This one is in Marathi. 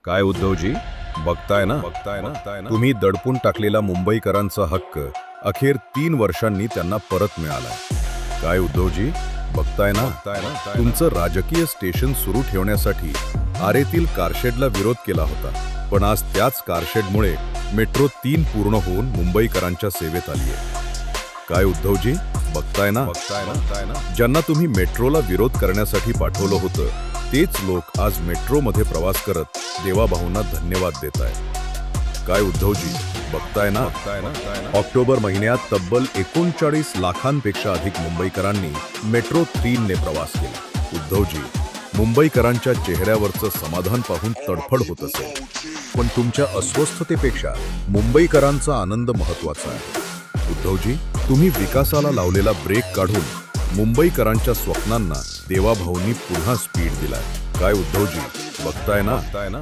काय उद्धवजी, बघताय ना तुम्ही दडपून टाकलेला मुंबईकरांचा हक्क अखेर 3 वर्षांनी त्यांना परत मिळाला. काय उद्धवजी, बघताय ना तुमचं राजकीय स्टेशन सुरू ठेवण्यासाठी आरेतील कारशेडला विरोध केला होता, पण आज त्याच कारशेडमुळे मेट्रो 3 पूर्ण होऊन मुंबईकरांच्या सेवेत आली आहे. काय उद्धवजी, बघताय ना ज्यांना तुम्ही मेट्रोला विरोध करण्यासाठी पाठवलं होतं, तेच लोक आज मेट्रोमध्ये प्रवास करत देवाभाऊंना धन्यवाद देत आहेत. काय उद्धवजी, बघताय ना ऑक्टोबर महिन्यात तब्बल 39 लाखांपेक्षा अधिक मुंबईकरांनी मेट्रो 3 ने प्रवास केला. उद्धवजी, मुंबईकरांच्या चेहऱ्यावरचं समाधान पाहून तडफड होत असेल, पण तुमच्या अस्वस्थतेपेक्षा मुंबईकरांचा आनंद महत्वाचा आहे. उद्धवजी, तुम्ही विकासाला लावलेला ब्रेक काढून मुंबईकरांच्या स्वप्नांना देवाभाऊंनी पुन्हा स्पीड दिलाय. काय उद्धवजी, बघताय ना